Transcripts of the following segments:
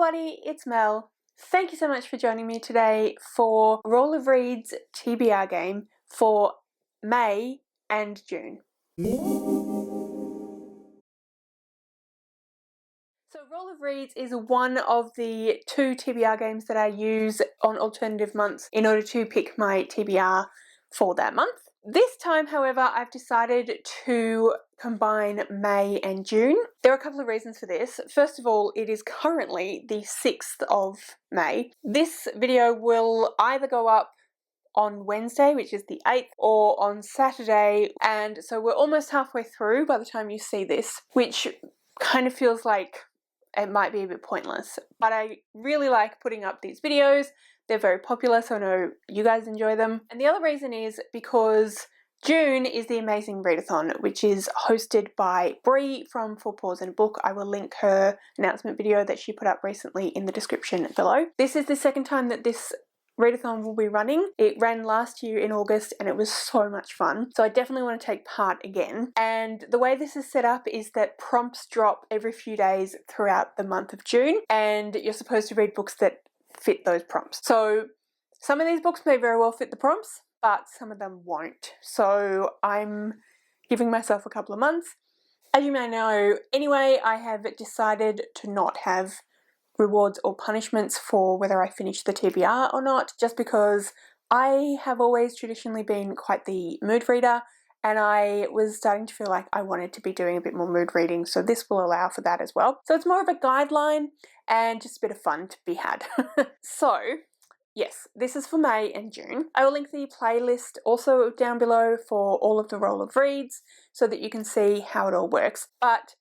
everybody, it's Mel. Thank you so much for joining me today for Roll of Reads TBR game for May and June. So Roll of Reads is one of the 2 TBR games that I use on alternative months in order to pick my TBR for that month. This time, however, I've decided to combine May and June. There are a couple of reasons for this. First of all, it is currently the 6th of May. This video will either go up on Wednesday, which is the 8th, or on Saturday, and so we're almost halfway through by the time you see this, which kind of feels like it might be a bit pointless, but I really like putting up these videos. They're very popular, so I know you guys enjoy them. And the other reason is because June is the amazing readathon, which is hosted by Bree from Four Paws and a Book. I will link her announcement video that she put up recently in the description below. This is the second time that this readathon will be running. It ran last year in August and it was so much fun, so I definitely want to take part again. And the way this is set up is that prompts drop every few days throughout the month of June, and you're supposed to read books that fit those prompts. So some of these books may very well fit the prompts, but some of them won't. So I'm giving myself a couple of months. As you may know, anyway, I have decided to not have rewards or punishments for whether I finish the TBR or not, just because I have always traditionally been quite the mood reader, and I was starting to feel like I wanted to be doing a bit more mood reading, so this will allow for that as well. So it's more of a guideline and just a bit of fun to be had. So yes, this is for May and June. I will link the playlist also down below for all of the Roll of Reads so that you can see how it all works. But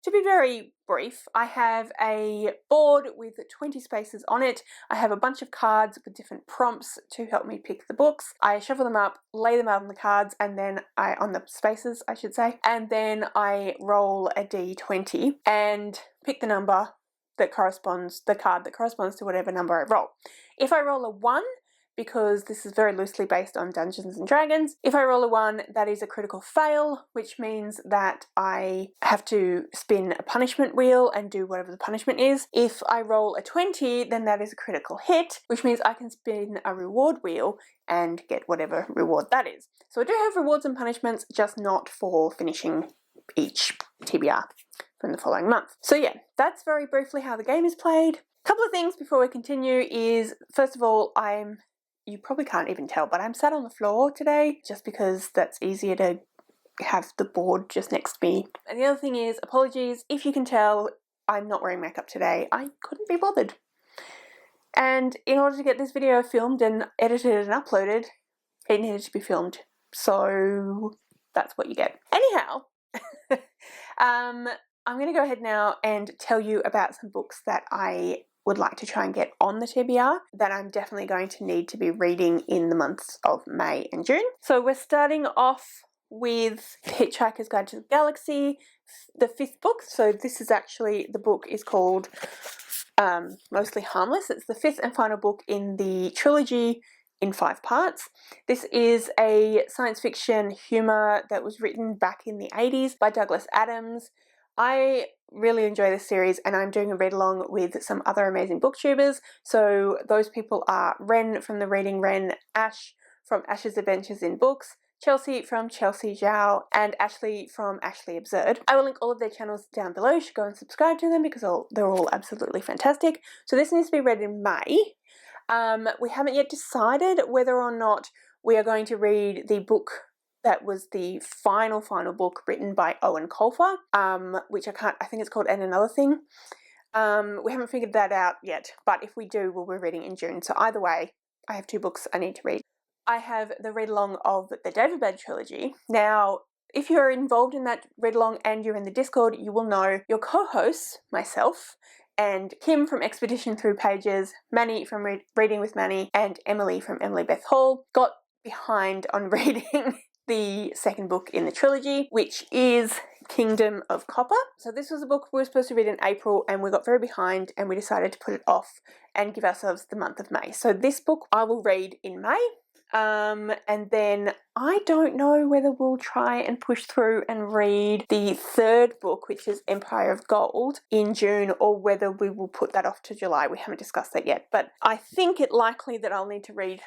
to be very brief, I have a board with 20 spaces on it. I have a bunch of cards with different prompts to help me pick the books. I shuffle them up, lay them out on the cards, and then on the spaces, I should say, and then I roll a d20 and pick the number that corresponds, the card that corresponds to whatever number I roll. If I roll a 1, because this is very loosely based on Dungeons and Dragons, if I roll a 1, that is a critical fail, which means that I have to spin a punishment wheel and do whatever the punishment is. If I roll a 20, then that is a critical hit, which means I can spin a reward wheel and get whatever reward that is. So I do have rewards and punishments, just not for finishing each TBR from the following month. So yeah, that's very briefly how the game is played. A couple of things before we continue is, first of all, you probably can't even tell, but I'm sat on the floor today just because that's easier to have the board just next to me. And the other thing is, apologies, if you can tell, I'm not wearing makeup today. I couldn't be bothered. And in order to get this video filmed and edited and uploaded, it needed to be filmed. So that's what you get. Anyhow, I'm going to go ahead now and tell you about some books that I would like to try and get on the TBR that I'm definitely going to need to be reading in the months of May and June. So we're starting off with Hitchhiker's Guide to the Galaxy, the 5th book. So this is actually, the book is called Mostly Harmless. It's the 5th and final book in the trilogy in 5 parts. This is a science fiction humour that was written back in the 80s by Douglas Adams. I really enjoy this series, and I'm doing a read along with some other amazing booktubers. So those people are Ren from the Reading Ren, Ash from Ash's Adventures in Books, Chelsea from Chelsea Zhao, and Ashley from Ashley Absurd. I will link all of their channels down below. You should go and subscribe to them because they're all absolutely fantastic. So this needs to be read in May. We haven't yet decided whether or not we are going to read the book that was the final book written by Owen Colfer, which I think it's called And Another Thing. We haven't figured that out yet, but if we do, we'll be reading in June. So either way, I have 2 books I need to read. I have the read-along of the David Bad trilogy. Now, if you're involved in that read-along and you're in the Discord, you will know your co-hosts, myself, and Kim from Expedition Through Pages, Manny from Reading with Manny, and Emily from Emily Beth Hall got behind on reading the 2nd book in the trilogy, which is Kingdom of Copper. So this was a book we were supposed to read in April and we got very behind and we decided to put it off and give ourselves the month of May. So this book I will read in May. And then I don't know whether we'll try and push through and read the third book, which is Empire of Gold, in June, or whether we will put that off to July. We haven't discussed that yet, but I think it likely that I'll need to read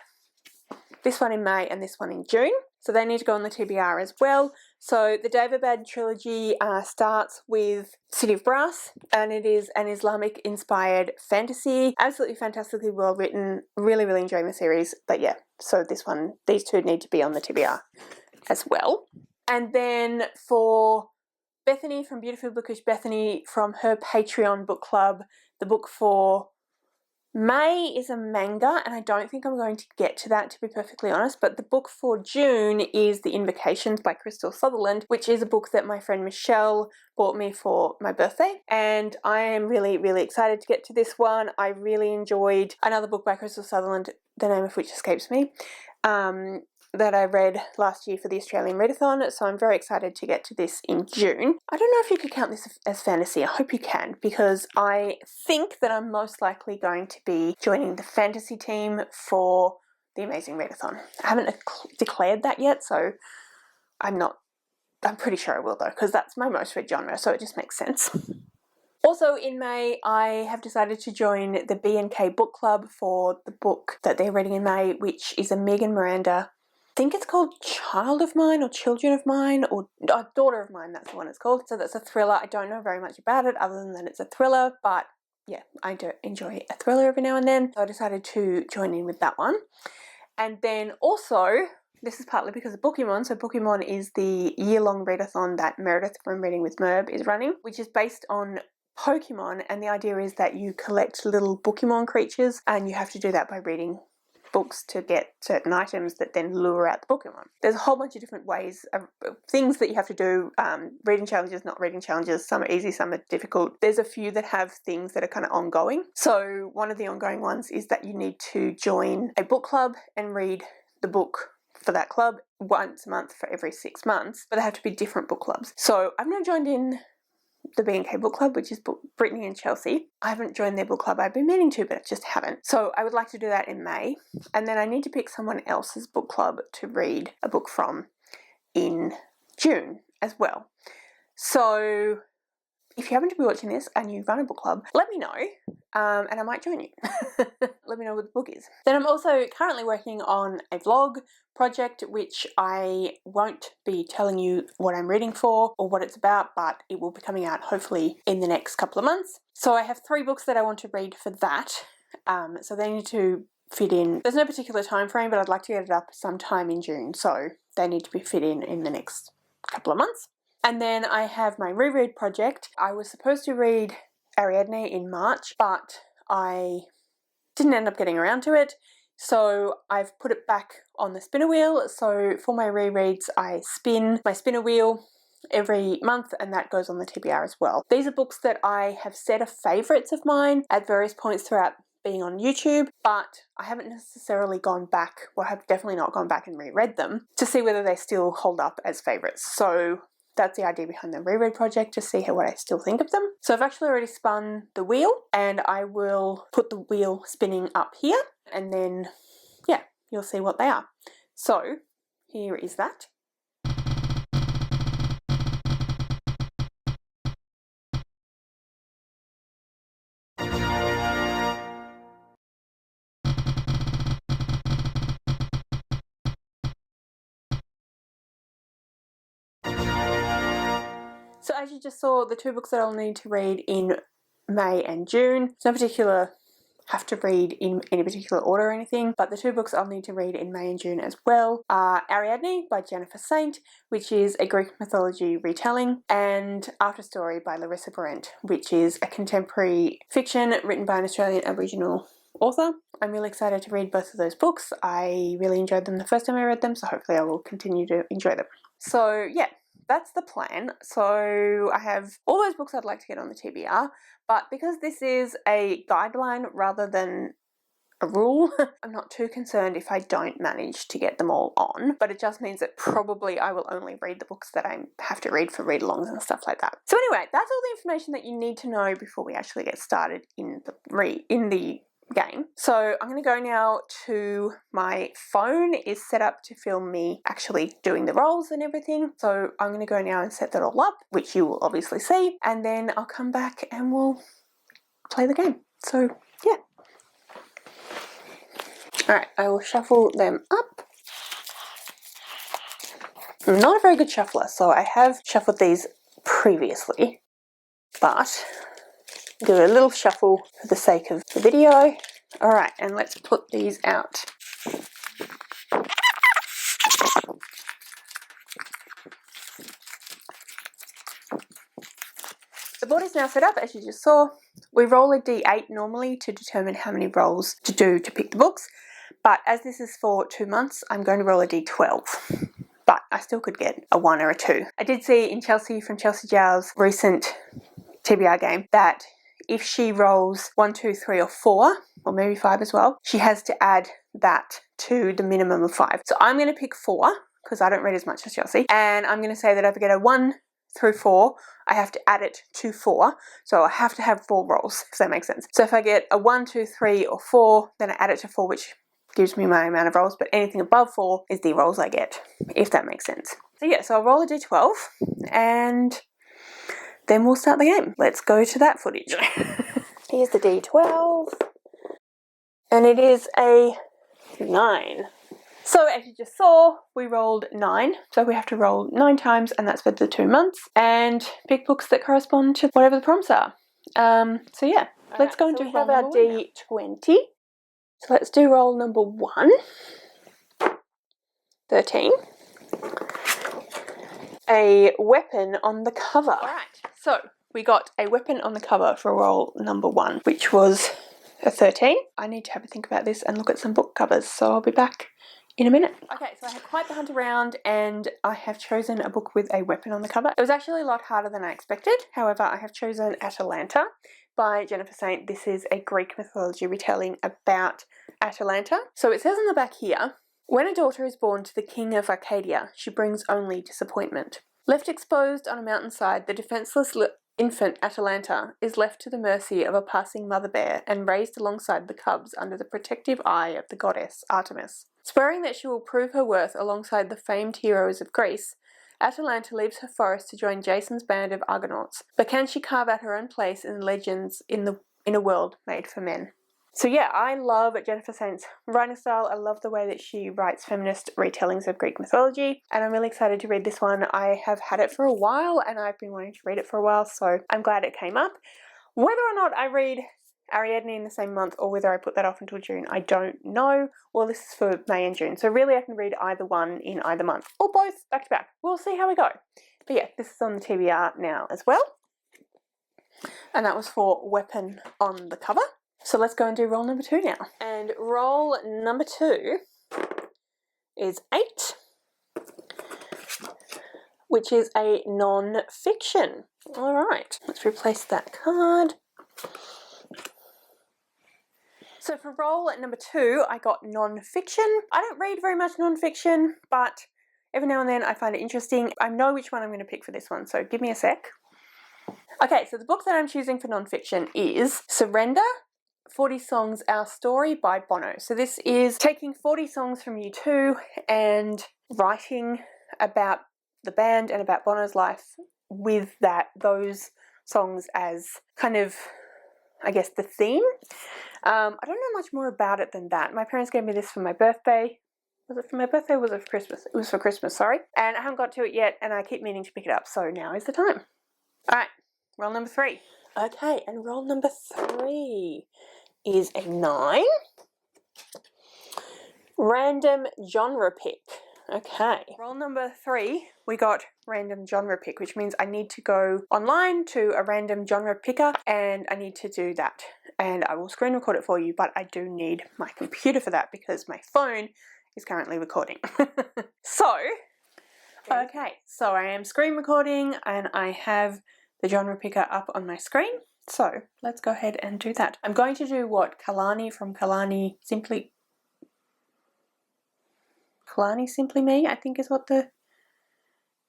this one in May and this one in June. So they need to go on the TBR as well. So the Daevabad trilogy starts with City of Brass, and it is an Islamic inspired fantasy. Absolutely fantastically well written. Really, really enjoying the series. But yeah, so these two need to be on the TBR as well. And then for Bethany from Beautiful Bookish Bethany, from her Patreon book club, the book for May is a manga, and I don't think I'm going to get to that, to be perfectly honest, but the book for June is The Invocations by Crystal Sutherland, which is a book that my friend Michelle bought me for my birthday, and I am really, really excited to get to this one. I really enjoyed another book by Crystal Sutherland, the name of which escapes me, that I read last year for the Australian Readathon, so I'm very excited to get to this in June. I don't know if you could count this as fantasy. I hope you can, because I think that I'm most likely going to be joining the fantasy team for the Amazing Readathon. I haven't declared that yet, so I'm pretty sure I will though, because that's my most read genre, so it just makes sense. Also in May, I have decided to join the B&K book club for the book that they're reading in May, which is a Megan Miranda, I think it's called Child of Mine or Children of Mine, or Daughter of Mine, that's the one it's called. So that's a thriller. I don't know very much about it other than that it's a thriller, but yeah, I do enjoy a thriller every now and then. So I decided to join in with that one. And then also, this is partly because of Pokemon. So Pokemon is the year-long readathon that Meredith from Reading with Merb is running, which is based on Pokemon, and the idea is that you collect little Pokemon creatures and you have to do that by reading books to get certain items that then lure out the Pokemon. There's a whole bunch of different ways of things that you have to do, reading challenges, not reading challenges, some are easy, some are difficult. There's a few that have things that are kind of ongoing. So one of the ongoing ones is that you need to join a book club and read the book for that club once a month for every 6 months, but they have to be different book clubs. So I've now joined in the B&K book club, which is Brittany and Chelsea. I haven't joined their book club. I've been meaning to, but I just haven't. So I would like to do that in May. And then I need to pick someone else's book club to read a book from in June as well. So if you happen to be watching this and you run a book club, let me know, and I might join you. Let me know what the book is. Then I'm also currently working on a vlog project, which I won't be telling you what I'm reading for or what it's about, but it will be coming out hopefully in the next couple of months. So I have 3 books that I want to read for that. So they need to fit in. There's no particular time frame, but I'd like to get it up sometime in June. So they need to be fit in the next couple of months. And then I have my reread project. I was supposed to read Ariadne in March, but I didn't end up getting around to it. So I've put it back on the spinner wheel. So for my rereads, I spin my spinner wheel every month, and that goes on the TBR as well. These are books that I have set as favourites of mine at various points throughout being on YouTube, but I haven't necessarily gone back, well, I have definitely not gone back and reread them to see whether they still hold up as favourites. So that's the idea behind the reread project, to see what I still think of them. So I've actually already spun the wheel, and I will put the wheel spinning up here, and then, yeah, you'll see what they are. So here is that. So as you just saw, the 2 books that I'll need to read in May and June, it's no particular have to read in any particular order or anything, but the 2 books I'll need to read in May and June as well are Ariadne by Jennifer Saint, which is a Greek mythology retelling, and After Story by Larissa Brent, which is a contemporary fiction written by an Australian Aboriginal author. I'm really excited to read both of those books. I really enjoyed them the first time I read them, so hopefully I will continue to enjoy them. So yeah, that's the plan. So I have all those books I'd like to get on the TBR, but because this is a guideline rather than a rule. I'm not too concerned if I don't manage to get them all on, but it just means that probably I will only read the books that I have to read for read-alongs and stuff like that. So anyway, that's all the information that you need to know before we actually get started in the game. So I'm going to go now to my phone is set up to film me actually doing the rolls and everything. So I'm going to go now and set that all up, which you will obviously see, and then I'll come back and we'll play the game. So yeah. Alright, I will shuffle them up. I'm not a very good shuffler, so I have shuffled these previously, but do a little shuffle for the sake of the video. Alright, and let's put these out. The board is now set up, as you just saw. We roll a d8 normally to determine how many rolls to do to pick the books, but as this is for 2 months, I'm going to roll a d12. But I still could get a 1 or a 2. I did see in Chelsea from Chelsea Zhao's recent TBR game that if she rolls 1, 2, 3 or 4, or maybe 5 as well, she has to add that to the minimum of 5. So I'm going to pick 4, because I don't read as much as Chelsea, and I'm going to say that if I get a 1 through 4, I have to add it to 4, so I have to have 4 rolls, if that makes sense. So if I get a 1, 2, 3 or 4, then I add it to 4, which gives me my amount of rolls, but anything above 4 is the rolls I get, if that makes sense. So yeah, so I'll roll a d12 and then we'll start the game. Let's go to that footage. Here's the d12 and it is a 9. So as you just saw, we rolled 9, so we have to roll 9 times, and that's for the 2 months, and pick books that correspond to whatever the prompts are. So yeah, let's go and do have our d20. So let's do roll number 1. 13. A weapon on the cover. Alright, so we got a weapon on the cover for roll number 1, which was a 13. I need to have a think about this and look at some book covers, so I'll be back in a minute. Okay, so I had quite the hunt around and I have chosen a book with a weapon on the cover. It was actually a lot harder than I expected. However, I have chosen Atalanta by Jennifer Saint. This is a Greek mythology retelling about Atalanta. So it says on the back here, when a daughter is born to the king of Arcadia, she brings only disappointment. Left exposed on a mountainside, the defenseless infant Atalanta is left to the mercy of a passing mother bear and raised alongside the cubs under the protective eye of the goddess Artemis. Swearing that she will prove her worth alongside the famed heroes of Greece, Atalanta leaves her forest to join Jason's band of Argonauts. But can she carve out her own place in legends in a world made for men? So yeah, I love Jennifer Saint's writing style. I love the way that she writes feminist retellings of Greek mythology, and I'm really excited to read this one. I have had it for a while and I've been wanting to read it for a while, so I'm glad it came up. Whether or not I read Ariadne in the same month or whether I put that off until June, I don't know. Well, this is for May and June, so really I can read either one in either month or both back to back. We'll see how we go. But yeah, this is on the TBR now as well, and that was for weapon on the cover. So let's go and do roll number 2 now. And roll number 2 is 8, which is a non-fiction. All right, let's replace that card. So for roll number 2, I got non-fiction. I don't read very much non-fiction, but every now and then I find it interesting. I know which one I'm going to pick for this one, so give me a sec. Okay, so the book that I'm choosing for non-fiction is Surrender, 40 Songs, Our Story by Bono. So this is taking 40 songs from U2 and writing about the band and about Bono's life with those songs as kind of, I guess, the theme. I don't know much more about it than that. My parents gave me this for my birthday. Was it for my birthday or was it for Christmas? It was for Christmas, sorry. And I haven't got to it yet and I keep meaning to pick it up, so now is the time. Alright, roll number 3. Okay, and roll number 3 is a 9. Random genre pick. Okay, roll number 3, we got random genre pick, which means I need to go online to a random genre picker and I need to do that. And I will screen record it for you, but I do need my computer for that because my phone is currently recording. Okay, so I am screen recording and I have the genre picker up on my screen. So let's go ahead and do that. I'm going to do what Kalani from Kalani Simply Me, I think is what the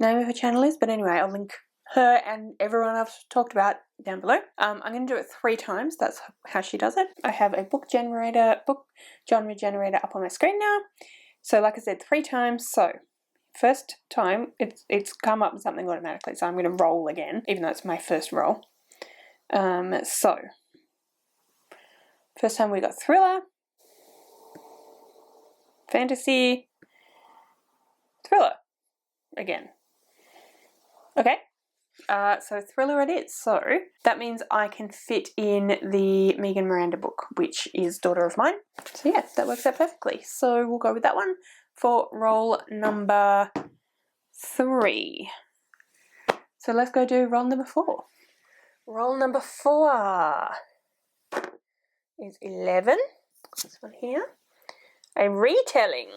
name of her channel is. But anyway, I'll link her and everyone I've talked about down below. I'm going to do it 3 times. That's how she does it. I have a book genre generator up on my screen now. So like I said, 3 times. So first time it's come up with something automatically. So I'm going to roll again, even though it's my first roll. So first time we got thriller, fantasy, thriller again. Okay. So thriller it is. So that means I can fit in the Megan Miranda book, which is Daughter of Mine. So yeah, that works out perfectly. So we'll go with that one for roll number 3. So let's go do roll number 4. Roll number 4 is 11. This one here. A retelling.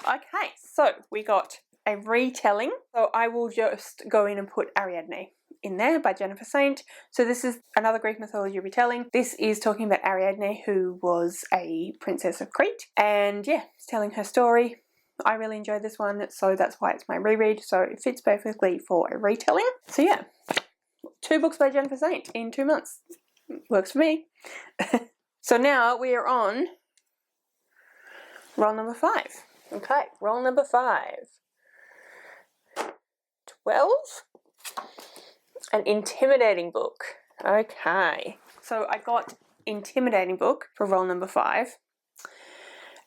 Okay, so we got a retelling. So I will just go in and put Ariadne in there by Jennifer Saint. So this is another Greek mythology retelling. This is talking about Ariadne, who was a princess of Crete. And yeah, it's telling her story. I really enjoyed this one, so that's why it's my reread. So it fits perfectly for a retelling. So yeah, 2 books by Jennifer Saint in 2 months. Works for me. So now we are on roll number 5. Okay, roll number 5. 12. An intimidating book. Okay. So I got intimidating book for roll number 5.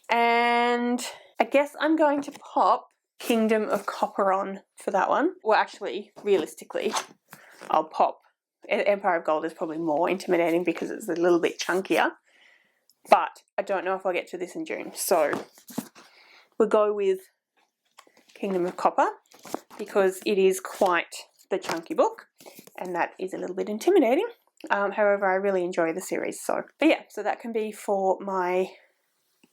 And I guess I'm going to pop Kingdom of Copper on for that one. Well, actually, realistically, I'll pop Empire of Gold is probably more intimidating because it's a little bit chunkier. But I don't know if I'll get to this in June. So we'll go with Kingdom of Copper because it is quite the chunky book and that is a little bit intimidating. However, I really enjoy the series. But yeah, so that can be for my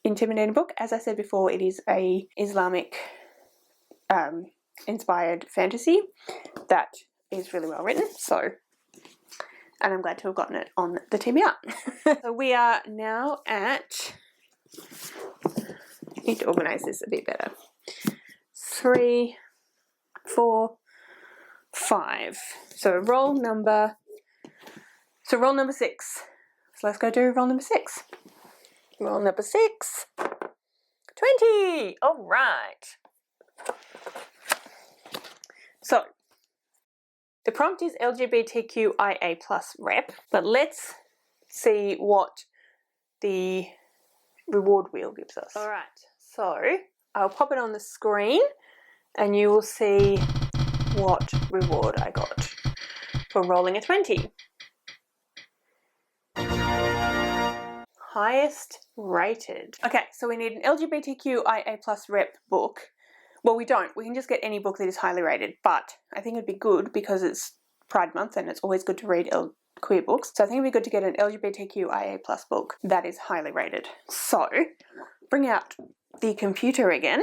intimidating book. As I said before, it is a Islamic inspired fantasy that is really well written. And I'm glad to have gotten it on the TBR. So we are now at, I need to organise this a bit better, 3, 4, 5. So roll number 6. So let's go do roll number 6. Roll number 6. 20! All right. So the prompt is LGBTQIA+ rep, but let's see what the reward wheel gives us. All right, so I'll pop it on the screen and you will see what reward I got for rolling a 20. Highest rated. Okay, so we need an LGBTQIA+ rep book. Well, we don't. We can just get any book that is highly rated, but I think it'd be good because it's Pride Month and it's always good to read queer books. So I think it'd be good to get an LGBTQIA+ book that is highly rated. So bring out the computer again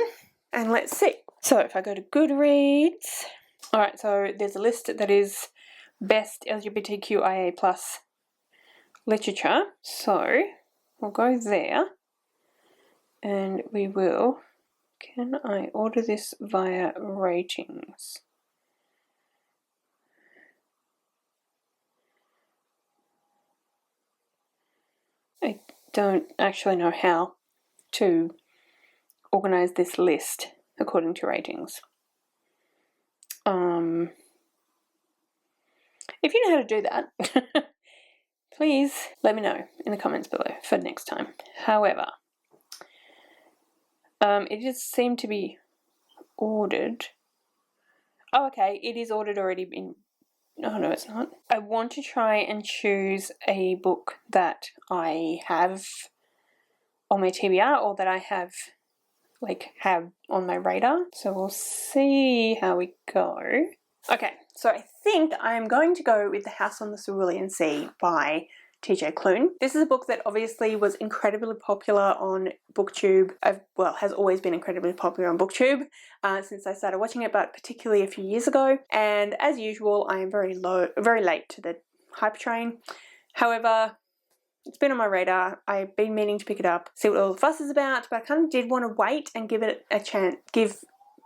and let's see. So if I go to Goodreads, all right, so there's a list that is best LGBTQIA+ literature. So we'll go there and we will, can I order this via ratings? I don't actually know how to organize this list according to ratings. If you know how to do that, please let me know in the comments below for next time. However, it just seemed to be ordered. Oh, okay, it is ordered already in. Oh, no, it's not. I want to try and choose a book that I have on my TBR or that I have on my radar. So we'll see how we go. Okay, so I think I'm going to go with The House on the Cerulean Sea by TJ Klune. This is a book that obviously was incredibly popular on BookTube. Has always been incredibly popular on BookTube since I started watching it, but particularly a few years ago. And as usual, I am very late to the hype train. However, it's been on my radar. I've been meaning to pick it up, see what all the fuss is about, but I kind of did want to wait and give it a chance, give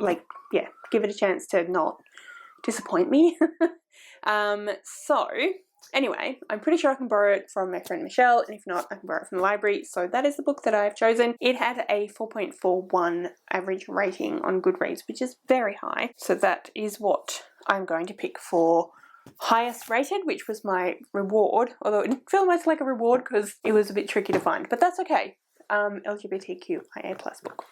it a chance to not disappoint me. So anyway, I'm pretty sure I can borrow it from my friend Michelle, and if not, I can borrow it from the library. So that is the book that I've chosen. It had a 4.41 average rating on Goodreads, which is very high. So that is what I'm going to pick for highest rated, which was my reward, although it didn't feel much like a reward because it was a bit tricky to find, but that's okay. LGBTQIA+ book.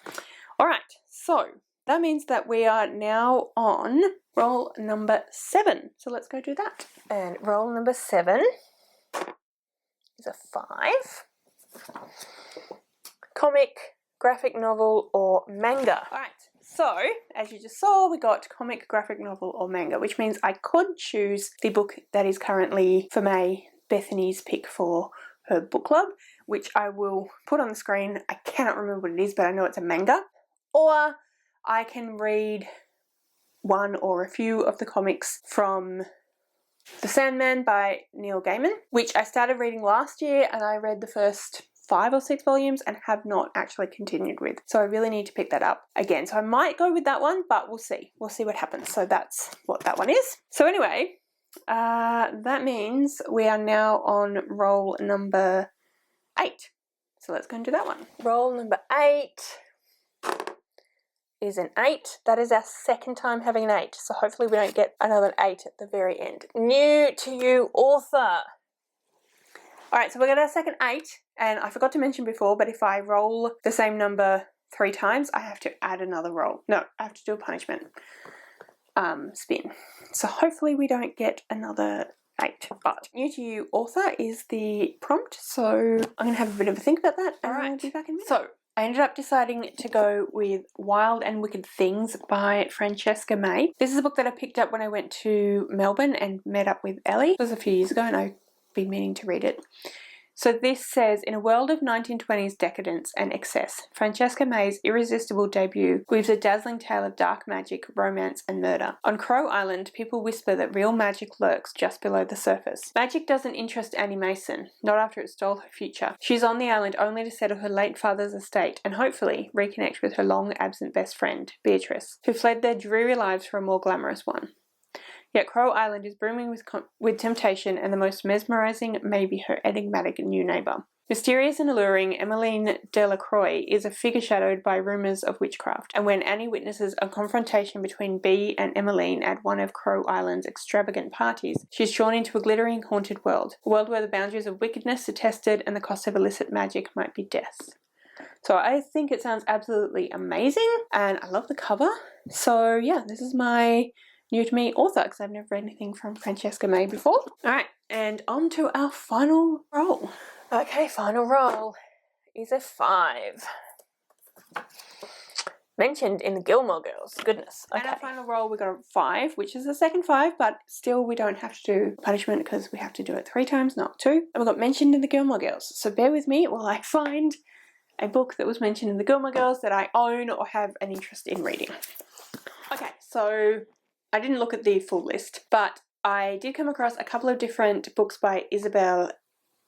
Alright, so that means that we are now on roll number 7. So let's go do that. And roll number 7 is a 5. Comic, graphic novel, or manga. Alright, so as you just saw, we got comic, graphic novel, or manga, which means I could choose the book that is currently, for May, Bethany's pick for her book club, which I will put on the screen. I cannot remember what it is, but I know it's a manga. Or I can read one or a few of the comics from The Sandman by Neil Gaiman, which I started reading last year, and I read the first 5 or 6 volumes and have not actually continued with. So I really need to pick that up again. So I might go with that one, but we'll see. We'll see what happens. So that's what that one is. So anyway, that means we are now on roll number 8. So let's go and do that one. Roll number 8 is an 8. That is our second time having an 8. So hopefully we don't get another 8 at the very end. New to you author. Alright, so we got our second 8, and I forgot to mention before, but if I roll the same number 3 times, I have to add another roll. No, I have to do a punishment spin. So hopefully we don't get another 8. But new to you author is the prompt, so I'm going to have a bit of a think about that, and I'll be back in a minute. So I ended up deciding to go with Wild and Wicked Things by Francesca May. This is a book that I picked up when I went to Melbourne and met up with Ellie. It was a few years ago, and I've been meaning to read it. So this says, in a world of 1920s decadence and excess, Francesca May's irresistible debut weaves a dazzling tale of dark magic, romance, and murder. On Crow Island, people whisper that real magic lurks just below the surface. Magic doesn't interest Annie Mason, not after it stole her future. She's on the island only to settle her late father's estate and hopefully reconnect with her long-absent best friend, Beatrice, who fled their dreary lives for a more glamorous one. Yet Crow Island is brimming with temptation, and the most mesmerising may be her enigmatic new neighbour. Mysterious and alluring, Emmeline Delacroix is a figure shadowed by rumours of witchcraft, and when Annie witnesses a confrontation between Bee and Emmeline at one of Crow Island's extravagant parties, she's drawn into a glittering, haunted world, a world where the boundaries of wickedness are tested and the cost of illicit magic might be death. So I think it sounds absolutely amazing, and I love the cover. So yeah, this is my new to me author, because I've never read anything from Francesca May before. Alright, and on to our final roll. Okay, final roll is a 5. Mentioned in the Gilmore Girls. Goodness. Okay. And our final roll, we got a 5, which is the second 5, but still we don't have to do punishment because we have to do it 3 times, not 2. And we got mentioned in the Gilmore Girls. So bear with me while I find a book that was mentioned in the Gilmore Girls that I own or have an interest in reading. Okay, so I didn't look at the full list, but I did come across a couple of different books by Isabel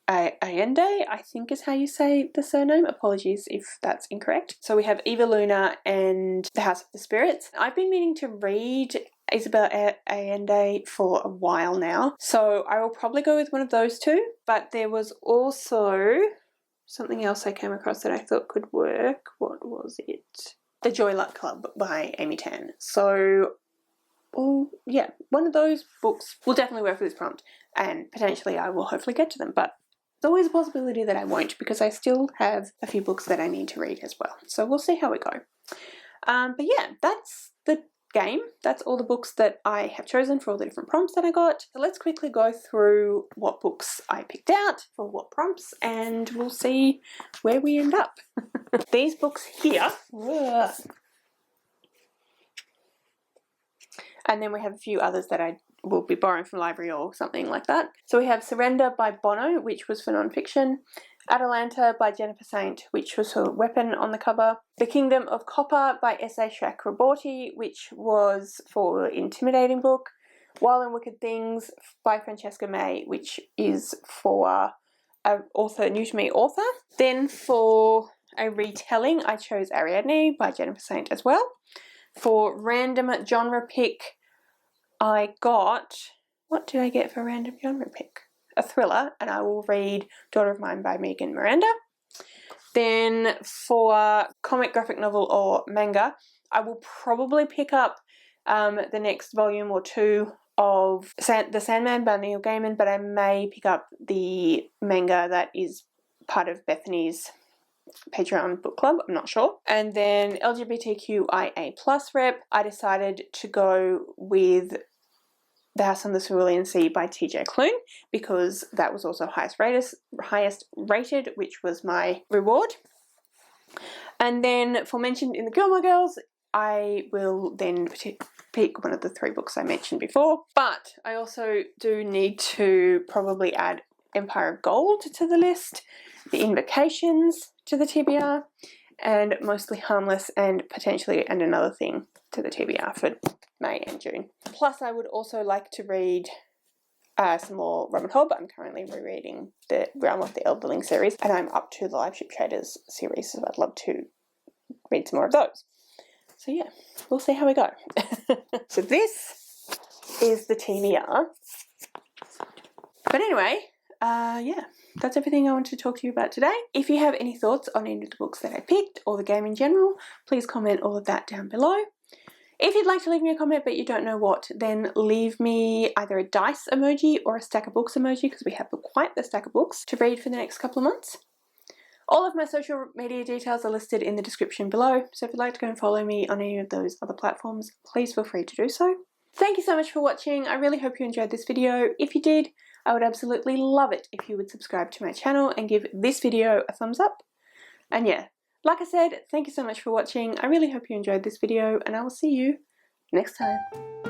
Allende, I think is how you say the surname. Apologies if that's incorrect. So we have Eva Luna and The House of the Spirits. I've been meaning to read Isabel Allende for a while now, so I will probably go with one of those 2, but there was also something else I came across that I thought could work. What was it? The Joy Luck Club by Amy Tan. So well, yeah, one of those books will definitely work for this prompt, and potentially I will hopefully get to them, but there's always a possibility that I won't, because I still have a few books that I need to read as well. So we'll see how we go. But yeah, that's the game. That's all the books that I have chosen for all the different prompts that I got. So let's quickly go through what books I picked out for what prompts, and we'll see where we end up. These books here, and then we have a few others that I will be borrowing from library or something like that. So we have Surrender by Bono, which was for non-fiction. Atalanta by Jennifer Saint, which was her weapon on the cover. The Kingdom of Copper by S.A. Chakraborty, which was for intimidating book. Wild and Wicked Things by Francesca May, which is for a new to me author. Then for a retelling, I chose Ariadne by Jennifer Saint as well. For random genre pick, I got, what did I get for random genre pick? A thriller, and I will read Daughter of Mine by Megan Miranda. Then for comic, graphic novel, or manga, I will probably pick up the next volume or two of The Sandman by Neil Gaiman, but I may pick up the manga that is part of Bethany's Patreon book club, I'm not sure. And then LGBTQIA+ rep, I decided to go with The House on the Cerulean Sea by TJ Klune, because that was also highest rated, which was my reward. And then for Mentioned in the Gilmore Girls, I will then pick one of the 3 books I mentioned before. But I also do need to probably add Empire of Gold to the list, The Invocations to the TBR, and Mostly Harmless and potentially Another Thing to the TBR for May and June. Plus I would also like to read some more Robin Hood, but I'm currently rereading the Realm of the Elderling series, and I'm up to the Live Ship Traders series, so I'd love to read some more of those. So yeah, we'll see how we go. So this is the TBR. But anyway, yeah, that's everything I wanted to talk to you about today. If you have any thoughts on any of the books that I picked, or the game in general, please comment all of that down below. If you'd like to leave me a comment but you don't know what, then leave me either a dice emoji or a stack of books emoji, because we have quite the stack of books to read for the next couple of months. All of my social media details are listed in the description below, so if you'd like to go and follow me on any of those other platforms, please feel free to do so. Thank you so much for watching. I really hope you enjoyed this video. If you did, I would absolutely love it if you would subscribe to my channel and give this video a thumbs up. And yeah, like I said, thank you so much for watching. I really hope you enjoyed this video, and I will see you next time.